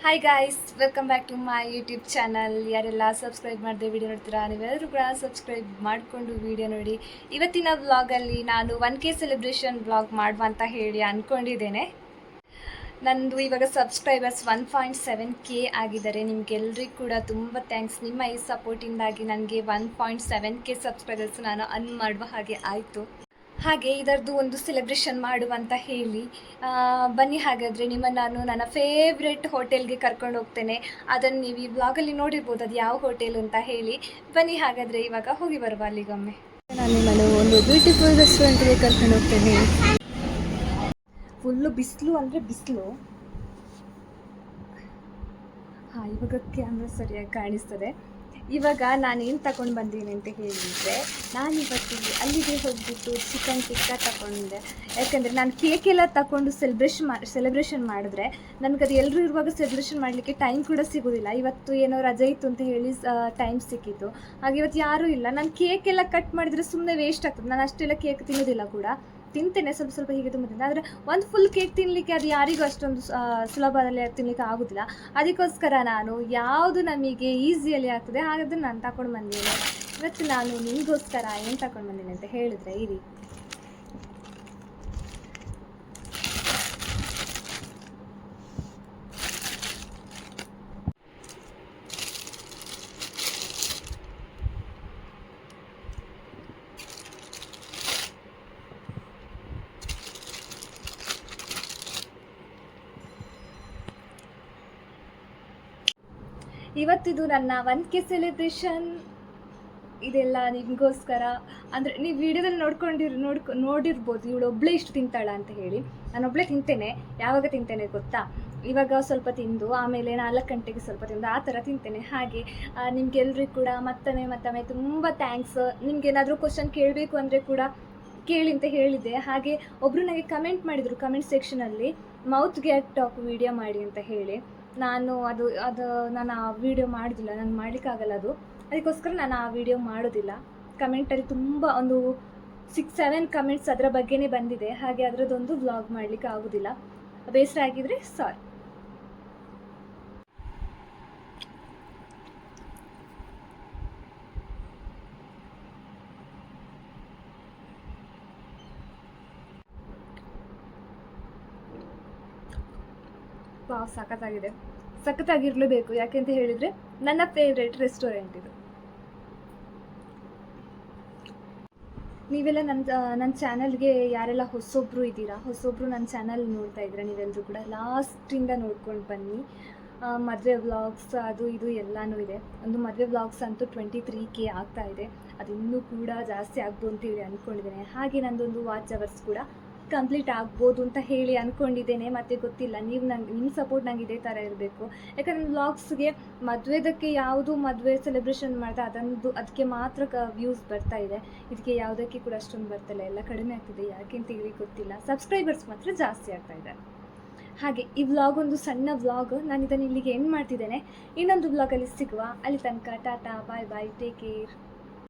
Hi guys, welcome back to my YouTube channel. ಯಾರೆಲ್ಲ subscribe ಮಾಡದೆ video ನೋಡ್ತೀರಾ, ನೀವೆಲ್ಲರೂ ಕೂಡ ಸಬ್ಸ್ಕ್ರೈಬ್ ಮಾಡಿಕೊಂಡು ವಿಡಿಯೋ ನೋಡಿ. ಇವತ್ತಿನ ವ್ಲಾಗಲ್ಲಿ ನಾನು 1K ಸೆಲೆಬ್ರೇಷನ್ ವ್ಲಾಗ್ ಮಾಡುವ ಅಂತ ಹೇಳಿ ಅಂದ್ಕೊಂಡಿದ್ದೇನೆ. ನಂದು ಇವಾಗ ಸಬ್ಸ್ಕ್ರೈಬರ್ಸ್ 1.7K ಆಗಿದ್ದಾರೆ. ನಿಮಗೆಲ್ಲರಿಗೂ ಕೂಡ ತುಂಬ ಥ್ಯಾಂಕ್ಸ್. ನಿಮ್ಮ ಈ ಸಪೋರ್ಟಿಂದಾಗಿ ನನಗೆ 1.7K ಸಬ್ಸ್ಕ್ರೈಬರ್ಸ್ ನಾನು ಅರ್ನ್ ಮಾಡುವ ಹಾಗೆ ಆಯಿತು. ಹಾಗೆ ಇದರದ್ದು ಒಂದು ಸೆಲೆಬ್ರೇಷನ್ ಮಾಡುವಂತ ಹೇಳಿ ಬನ್ನಿ. ಹಾಗಾದರೆ ನಾನು ನನ್ನ ಫೇವ್ರೆಟ್ ಹೋಟೆಲ್ಗೆ ಕರ್ಕೊಂಡು ಹೋಗ್ತೇನೆ. ಅದನ್ನು ನೀವು ಈ ವ್ಲಾಗಲ್ಲಿ ನೋಡಿರ್ಬೋದು, ಅದು ಯಾವ ಹೋಟೆಲ್ ಅಂತ ಹೇಳಿ. ಬನ್ನಿ ಹಾಗಾದರೆ ಇವಾಗ ಹೋಗಿ ಬರುವ ಅಲ್ಲಿಗೊಮ್ಮೆ. ನಾನು ಒಂದು ಬ್ಯೂಟಿಫುಲ್ ರೆಸ್ಟೋರೆಂಟ್ಗೆ ಕರ್ಕೊಂಡು ಹೋಗ್ತೇನೆ. ಫುಲ್ಲು ಬಿಸಿಲು ಅಂದರೆ ಬಿಸಿಲು. ಹಾಂ, ಇವಾಗ ಕ್ಯಾಮ್ರಾ ಸರಿಯಾಗಿ ಕಾಣಿಸ್ತದೆ. ಇವಾಗ ನಾನೇನು ತಗೊಂಡು ಬಂದೀನಿ ಅಂತ ಹೇಳಿದರೆ, ನಾನಿವತ್ತು ಅಲ್ಲಿಗೆ ಹೋಗ್ಬಿಟ್ಟು ಚಿಕನ್ ಟಿಕ್ಕಾ ತಗೊಂಡೆ. ಯಾಕಂದರೆ ನಾನು ಕೇಕೆಲ್ಲ ತಗೊಂಡು ಸೆಲೆಬ್ರೇಷನ್ ಮಾಡಿದ್ರೆ ನನಗದು ಎಲ್ಲರೂ ಇರುವಾಗ ಸೆಲೆಬ್ರೇಷನ್ ಮಾಡಲಿಕ್ಕೆ ಟೈಮ್ ಕೂಡ ಸಿಗೋದಿಲ್ಲ. ಇವತ್ತು ಏನೋ ರಜೆ ಇತ್ತು ಅಂತ ಹೇಳಿ ಟೈಮ್ ಸಿಕ್ಕಿತ್ತು. ಹಾಗೆ ಇವತ್ತು ಯಾರೂ ಇಲ್ಲ. ನಾನು ಕೇಕೆಲ್ಲ ಕಟ್ ಮಾಡಿದರೆ ಸುಮ್ಮನೆ ವೇಸ್ಟ್ ಆಗ್ತದೆ. ನಾನು ಅಷ್ಟೆಲ್ಲ ಕೇಕ್ ತಿನ್ನೋದಿಲ್ಲ ಕೂಡ, ತಿಂತೇನೆ ಸ್ವಲ್ಪ ಸ್ವಲ್ಪ ಹೀಗೆ ತುಂಬ ಆದರೆ ಒಂದು ಫುಲ್ ಕೇಕ್ ತಿನ್ನಲಿಕ್ಕೆ ಅದು ಯಾರಿಗೂ ಅಷ್ಟೊಂದು ಸುಲಭದಲ್ಲಿ ತಿನ್ನಲಿಕ್ಕೆ ಆಗೋದಿಲ್ಲ. ಅದಕ್ಕೋಸ್ಕರ ನಾನು ಯಾವುದು ನಮಗೆ ಈಸಿಯಲ್ಲಿ ಆಗ್ತದೆ ಹಾಗಾದ್ರೆ ನಾನು ತಗೊಂಡು ಬಂದೇನೆ. ಇವತ್ತು ನಾನು ನಿಮಗೋಸ್ಕರ ಏನು ತಗೊಂಡು ಬಂದೇನೆ ಅಂತ ಹೇಳಿದರೆ, ಇರಿ. ಇವತ್ತಿದು ನನ್ನ 1K ಸೆಲೆಬ್ರೇಷನ್. ಇದೆಲ್ಲ ನಿಮಗೋಸ್ಕರ. ಅಂದರೆ ನೀವು ವಿಡಿಯೋದಲ್ಲಿ ನೋಡಿರ್ಬೋದು ಇವಳು ಒಬ್ಬಳೇ ಇಷ್ಟು ತಿಂತಾಳ ಅಂತ ಹೇಳಿ. ನಾನು ಒಬ್ಬಳೇ ತಿಂತೇನೆ. ಯಾವಾಗ ತಿಂತೇನೆ ಗೊತ್ತಾ? ಇವಾಗ ಸ್ವಲ್ಪ ತಿಂದು ಆಮೇಲೆ 4 ಗಂಟೆಗೆ ಸ್ವಲ್ಪ ತಿಂದು ಆ ಥರ ತಿಂತೇನೆ. ಹಾಗೆ ನಿಮಗೆಲ್ರಿಗೂ ಕೂಡ ಮತ್ತೊಮ್ಮೆ ತುಂಬ ಥ್ಯಾಂಕ್ಸ್. ನಿಮ್ಗೇನಾದರೂ ಕ್ವಶನ್ ಕೇಳಬೇಕು ಅಂದರೆ ಕೂಡ ಕೇಳಿ ಅಂತ ಹೇಳಿದ್ದೆ. ಹಾಗೆ ಒಬ್ಬರು ನನಗೆ ಕಮೆಂಟ್ ಮಾಡಿದರು ಕಮೆಂಟ್ ಸೆಕ್ಷನಲ್ಲಿ, ಮೌತ್ ಗ್ಯಾಟ್ ಟಾಕ್ ವಿಡಿಯೋ ಮಾಡಿ ಅಂತ ಹೇಳಿ. ನಾನು ನಾನು ಆ ವಿಡಿಯೋ ಮಾಡೋದಿಲ್ಲ, ನಾನು ಮಾಡಲಿಕ್ಕಾಗಲ್ಲ ಅದು. ಅದಕ್ಕೋಸ್ಕರ ನಾನು ಆ ವಿಡಿಯೋ ಮಾಡೋದಿಲ್ಲ. ಕಮೆಂಟಲ್ಲಿ ತುಂಬ ಒಂದು 6-7 ಕಮೆಂಟ್ಸ್ ಅದರ ಬಗ್ಗೆನೇ ಬಂದಿದೆ. ಹಾಗೆ ಅದರದ್ದೊಂದು ವ್ಲಾಗ್ ಮಾಡಲಿಕ್ಕೆ ಆಗೋದಿಲ್ಲ. ಬೇಸರ ಆಗಿದ್ರೆ ಸಾರಿ. ವಾವ್, ಸಖತ್ತಾಗಿರಲೇಬೇಕು. ಯಾಕೆಂತ ಹೇಳಿದರೆ ನನ್ನ ಫೇವ್ರೆಟ್ ರೆಸ್ಟೋರೆಂಟ್ ಇದು. ನೀವೆಲ್ಲ ನನ್ನ ಚಾನಲ್ಗೆ ಯಾರೆಲ್ಲ ಹೊಸೊಬ್ಬರು ಇದ್ದೀರಾ, ಹೊಸೊಬ್ಬರು ನನ್ನ ಚಾನಲ್ ನೋಡ್ತಾ ಇದ್ದೀರಾ, ನೀವೆಲ್ಲರೂ ಕೂಡ ಲಾಸ್ಟಿಂದ ನೋಡ್ಕೊಂಡು ಬನ್ನಿ. ಮದುವೆ ವ್ಲಾಗ್ಸ್ ಅದು ಇದು ಎಲ್ಲನೂ ಇದೆ. ಒಂದು ಮದುವೆ ವ್ಲಾಗ್ಸ್ ಅಂತೂ 23K ಆಗ್ತಾ ಇದೆ. ಅದು ಇನ್ನೂ ಕೂಡ ಜಾಸ್ತಿ ಆಗ್ಬೋದು ಅಂತೇಳಿ ಅಂದ್ಕೊಂಡಿದ್ದೇನೆ. ಹಾಗೆ ನನ್ನದೊಂದು ವಾಚ್ ಅವರ್ಸ್ ಕೂಡ ಕಂಪ್ಲೀಟ್ ಆಗ್ಬೋದು ಅಂತ ಹೇಳಿ ಅಂದ್ಕೊಂಡಿದ್ದೇನೆ. ಮತ್ತು ಗೊತ್ತಿಲ್ಲ, ನಿಮ್ಮ ಸಪೋರ್ಟ್ ನಂಗೆ ಇದೇ ಥರ ಇರಬೇಕು. ಯಾಕಂದರೆ ವ್ಲಾಗ್ಸ್ಗೆ ಮದುವೆದಕ್ಕೆ ಯಾವುದು ಮದುವೆ ಸೆಲೆಬ್ರೇಷನ್ ಮಾಡಿದೆ ಅದಕ್ಕೆ ಮಾತ್ರ ವ್ಯೂಸ್ ಬರ್ತಾ ಇದೆ. ಇದಕ್ಕೆ ಯಾವುದಕ್ಕೆ ಕೂಡ ಅಷ್ಟೊಂದು ಬರ್ತಿಲ್ಲ, ಎಲ್ಲ ಕಡಿಮೆ ಆಗ್ತಿದೆ. ಯಾಕೆ ಅಂತ ಹೇಳಿ ಗೊತ್ತಿಲ್ಲ. ಸಬ್ಸ್ಕ್ರೈಬರ್ಸ್ ಮಾತ್ರ ಜಾಸ್ತಿ ಆಗ್ತಾ ಇದೆ. ಹಾಗೆ ಈ ವ್ಲಾಗ್ ಒಂದು ಸಣ್ಣ ವ್ಲಾಗ್. ನಾನು ಇದನ್ನು ಇಲ್ಲಿಗೆ ಎಂಡ್ ಮಾಡ್ತಿದ್ದೇನೆ. ಇನ್ನೊಂದು ವ್ಲಾಗಲ್ಲಿ ಸಿಗುವ. ಅಲ್ಲಿ ತನಕ ಟಾಟಾ, ಬಾಯ್ ಬಾಯ್, ಟೇಕ್ ಕೇರ್.